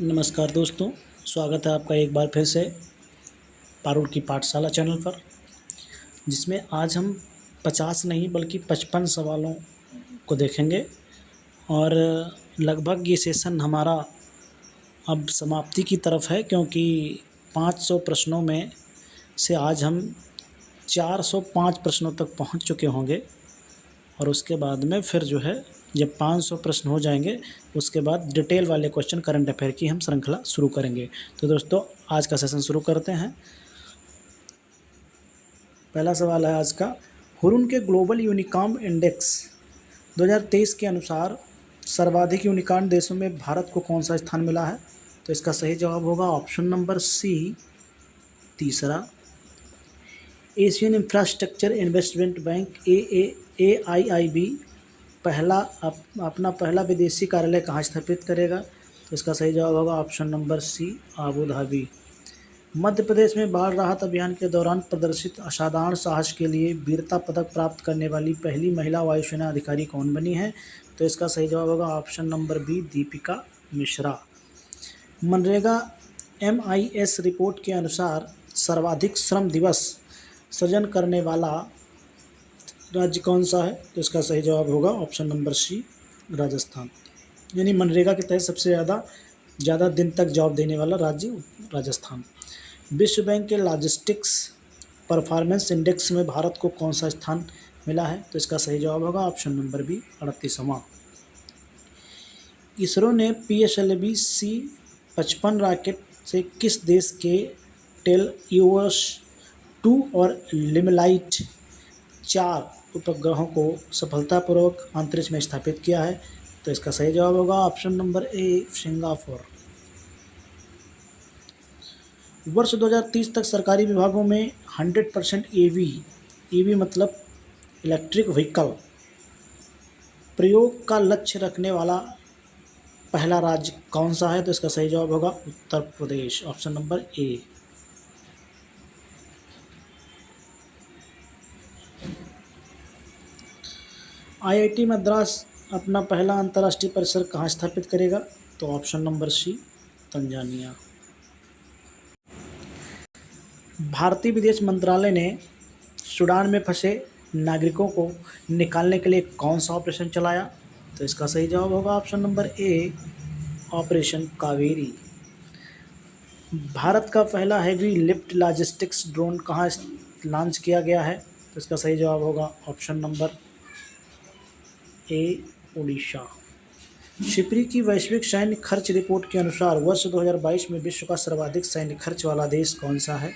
नमस्कार दोस्तों, स्वागत है आपका एक बार फिर से पारुल की पाठशाला चैनल पर, जिसमें आज हम 50 नहीं बल्कि 55 सवालों को देखेंगे। और लगभग ये सेशन हमारा अब समाप्ति की तरफ है, क्योंकि 500 प्रश्नों में से आज हम 405 प्रश्नों तक पहुंच चुके होंगे। और उसके बाद में फिर जो है, जब 500 प्रश्न हो जाएंगे उसके बाद डिटेल वाले क्वेश्चन करंट अफेयर की हम श्रृंखला शुरू करेंगे। तो दोस्तों, आज का सेशन शुरू करते हैं। पहला सवाल है आज का, हुरून के ग्लोबल यूनिकॉर्न इंडेक्स 2023 के अनुसार सर्वाधिक यूनिकॉर्न देशों में भारत को कौन सा स्थान मिला है? तो इसका सही जवाब होगा ऑप्शन नंबर सी, तीसरा। Asian infrastructure investment bank AIIB अपना पहला विदेशी कार्यालय कहाँ स्थापित करेगा? तो इसका सही जवाब होगा option number C, Abu Dhabi. Madhya Pradesh में बाढ़ राहत अभियान के दौरान प्रदर्शित असाधारण साहस के लिए वीरता पदक प्राप्त करने वाली पहली महिला वायुसेना अधिकारी कौन बनी है? तो इसका सही जवाब होगा option number B, Deepika Mishra. MNREGA MIS report के अनुसार सर्वाधिक श्रम दिवस सृजन करने वाला राज्य कौन सा है? तो इसका सही जवाब होगा ऑप्शन नंबर सी, राजस्थान। यानी मनरेगा के तहत सबसे ज़्यादा दिन तक जॉब देने वाला राज्य राजस्थान। विश्व बैंक के लॉजिस्टिक्स परफॉर्मेंस इंडेक्स में भारत को कौन सा स्थान मिला है? तो इसका सही जवाब होगा ऑप्शन नंबर बी, 38वां। इसरो ने PSLV-C-55 रॉकेट से किस देश के टेलुओस-2 और लिमलाइट 4 उपग्रहों को सफलतापूर्वक अंतरिक्ष में स्थापित किया है? तो इसका सही जवाब होगा ऑप्शन नंबर ए, सिंगापुर। वर्ष 2030 तक सरकारी विभागों में 100% EV मतलब इलेक्ट्रिक व्हीकल प्रयोग का लक्ष्य रखने वाला पहला राज्य कौन सा है? तो इसका सही जवाब होगा Uttar Pradesh, option number A. IIT Madras अपना पहला अंतर्राष्ट्रीय परिसर कहाँ स्थापित करेगा? तो ऑप्शन नंबर सी, तंजानिया। भारतीय विदेश मंत्रालय ने सूडान में फंसे नागरिकों को निकालने के लिए कौन सा ऑपरेशन चलाया? तो इसका सही जवाब होगा ऑप्शन नंबर ए, ऑपरेशन कावेरी। भारत का पहला हैवी लिफ्ट लॉजिस्टिक्स ड्रोन कहाँ लॉन्च किया गया है? तो इसका सही जवाब होगा ऑप्शन नंबर ए, उड़ीसा। शिप्री की वैश्विक सैन्य खर्च रिपोर्ट के अनुसार वर्ष 2022 में विश्व का सर्वाधिक सैन्य खर्च वाला देश कौन सा है?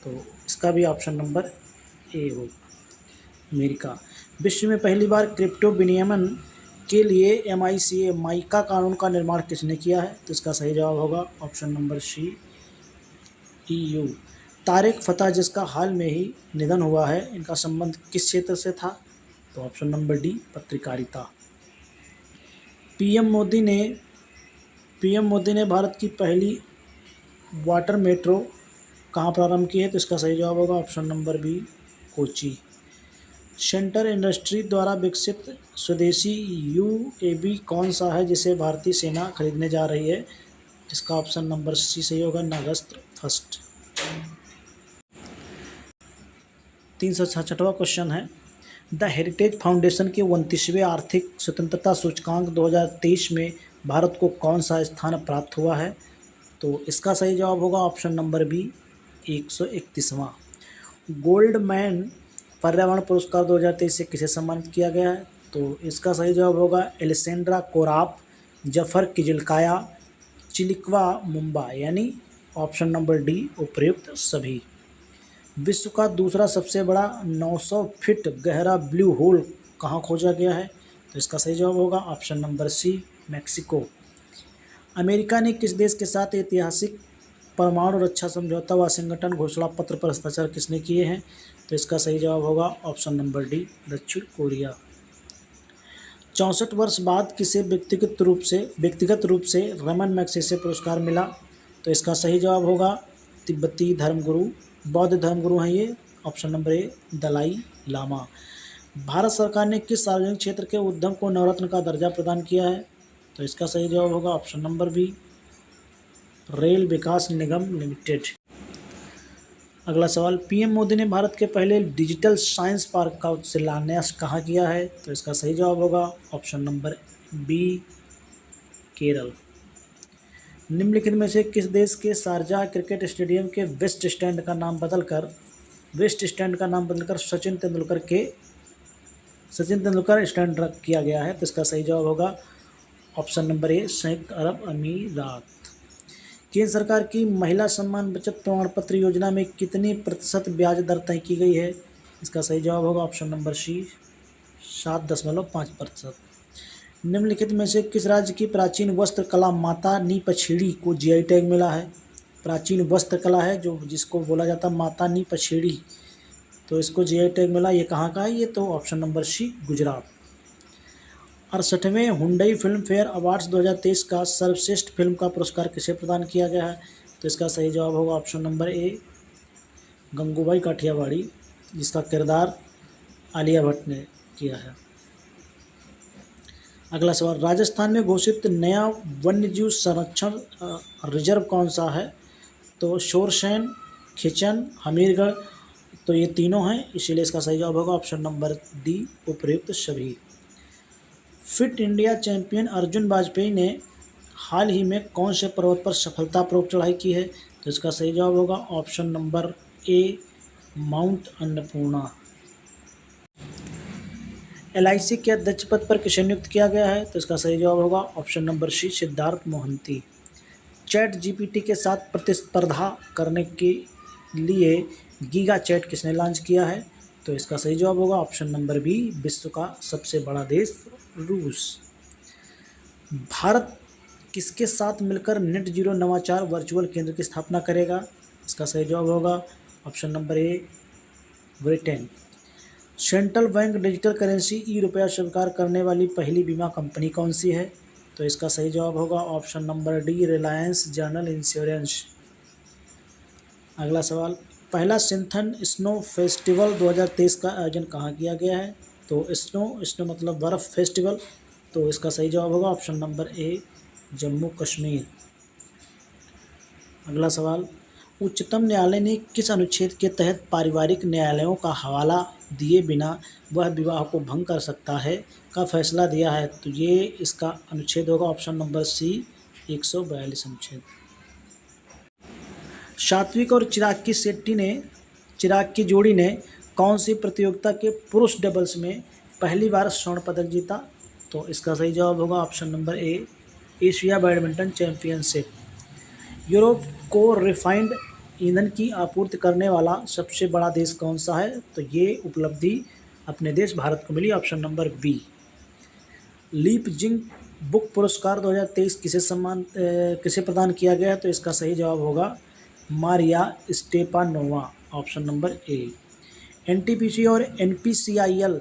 तो इसका भी ऑप्शन नंबर ए हो, अमेरिका। विश्व में पहली बार क्रिप्टो विनियमन के लिए MICA माइका कानून का निर्माण किसने किया है? तो इसका सही जवाब होगा option number C, EU। Tarek Fatah, जिसका हाल में ही निधन हुआ है, इनका संबंध किस क्षेत्र से था? तो ऑप्शन नंबर डी, पत्रकारिता। PM मोदी ने भारत की पहली वाटर मेट्रो कहाँ प्रारंभ की है? तो इसका सही जवाब होगा option number B, Kochi. Centre industry द्वारा विकसित स्वदेशी UAV कौन सा है जिसे भारतीय सेना खरीदने जा रही है? इसका ऑप्शन नंबर सी सही होगा, नागास्त्र फर्स्ट। 366वां क्वेश्चन है, द हेरिटेज फाउंडेशन के 29वें आर्थिक स्वतंत्रता सूचकांक 2023 में भारत को कौन सा स्थान प्राप्त हुआ है? तो इसका सही जवाब होगा ऑप्शन नंबर बी, 131वां। गोल्डमैन पर्यावरण पुरस्कार 2023 से किसे सम्मानित किया गया है? तो इसका सही जवाब होगा एलेसेंड्रा कोराप, जफर किजलकाया, चिलिकवा मुंबा, यानी ऑप्शन नंबर डी, उपर्युक्त सभी। विश्व का दूसरा सबसे बड़ा 900 फीट गहरा ब्लू होल कहाँ खोजा गया है? तो इसका सही जवाब होगा option number C, Mexico. America ने किस देश के साथ ऐतिहासिक परमाणु रक्षा समझौता वाशिंगटन घोषणा पत्र पर हस्ताक्षर किसने किए हैं? तो इसका सही जवाब होगा ऑप्शन नंबर डी, दक्षिण कोरिया। 64 वर्ष बाद किसे व्यक्तिगत रूप से रमन मैग्सेसे पुरस्कार मिला? तो इसका सही जवाब होगा तिब्बती धर्मगुरु, बौद्ध धर्मगुरु हैं ये, option number A, Dalai Lama. Bharat सरकार ने किस सार्वजनिक क्षेत्र के उद्यम को नवरत्न का दर्जा प्रदान किया है? तो इसका सही जवाब होगा ऑप्शन नंबर बी, रेल विकास निगम लिमिटेड। अगला सवाल, पीएम मोदी ने भारत के पहले डिजिटल साइंस पार्क का शिलान्यास कहाँ किया है? तो इसका सही जवाब होगा ऑप्शन नंबर बी, केरल। निम्नलिखित में से किस देश के शारजाह क्रिकेट स्टेडियम के वेस्ट स्टैंड का नाम बदलकर सचिन तेंदुलकर स्टैंड रख किया गया है? तो इसका सही जवाब होगा ऑप्शन नंबर ए, संयुक्त अरब अमीरात। केंद्र सरकार की महिला सम्मान बचत प्रमाण पत्र योजना में कितनी प्रतिशत ब्याज दर तय की गई है? इसका सही जवाब होगा ऑप्शन नंबर सी, 7.5%। निम्नलिखित में से किस राज्य की प्राचीन वस्त्र कला माता नी पछेड़ी को जीआई टैग मिला है? प्राचीन वस्त्र कला है जो जिसको बोला जाता है माता नी पछेड़ी, तो इसको जीआई टैग मिला। ये कहाँ का है? ये तो ऑप्शन नंबर सी, गुजरात। 68वें हुंडई फिल्म फेयर अवार्ड्स 2023 का सर्वश्रेष्ठ फिल्म का पुरस्कार किसे प्रदान किया गया है? तो इसका सही जवाब होगा option number A, Gangubai Kathiawadi, जिसका किरदार आलिया भट्ट ने किया है। अगला सवाल, राजस्थान में घोषित नया वन्यजीव संरक्षण रिजर्व कौन सा है? तो शोरसेन, खिचन, हमीरगढ़, तो ये तीनों हैं, इसीलिए इसका सही जवाब होगा ऑप्शन नंबर डी, उपयुक्त सभी। Fit India champion Arjun Vajpayee ने हाल ही में कौन से पर्वत पर सफलतापूर्वक चढ़ाई की है? तो इसका सही जवाब होगा ऑप्शन नंबर ए, माउंट अन्नपूर्णा। एलआईसी के अध्यक्ष पद पर किसे नियुक्त किया गया है? तो इसका सही जवाब होगा option number C, Siddharth Mohanty. ChatGPT के साथ प्रतिस्पर्धा करने के लिए गीगा चैट किसने लॉन्च किया है? तो इसका सही जवाब होगा ऑप्शन नंबर बी, विश्व का सबसे बड़ा देश रूस। भारत किसके साथ मिलकर नेट जीरो नवाचार वर्चुअल केंद्र की स्थापना करेगा? इसका सही जवाब होगा option number A, Britain. Central bank digital currency e रुपया स्वीकार करने वाली पहली बीमा कंपनी कौन सी है? तो इसका सही जवाब होगा option number D, Reliance general insurance. अगला सवाल, पहला सिंथन स्नो फेस्टिवल 2023 का आयोजन कहाँ किया गया है? तो स्नो मतलब बर्फ़ फेस्टिवल, तो इसका सही जवाब होगा ऑप्शन नंबर ए, जम्मू कश्मीर। अगला सवाल, उच्चतम न्यायालय ने किस अनुच्छेद के तहत पारिवारिक न्यायालयों का हवाला दिए बिना वह विवाह को भंग कर सकता है का फैसला दिया है? तो ये इसका अनुच्छेद होगा ऑप्शन नंबर सी, 142 अनुच्छेद। सात्विक और चिराग की जोड़ी ने कौन सी प्रतियोगिता के पुरुष डबल्स में पहली बार स्वर्ण पदक जीता? तो इसका सही जवाब होगा ऑप्शन नंबर ए, एशिया बैडमिंटन चैंपियनशिप। यूरोप को रिफाइंड ईंधन की आपूर्ति करने वाला सबसे बड़ा देश कौन सा है? तो ये उपलब्धि अपने देश भारत को मिली, ऑप्शन नंबर बी। लीप जिंग बुक पुरस्कार 2023 किसे प्रदान किया गया है? तो इसका सही जवाब होगा मारिया स्टेपानोवा, ऑप्शन नंबर ए। एनटीपीसी और एनपीसीआईएल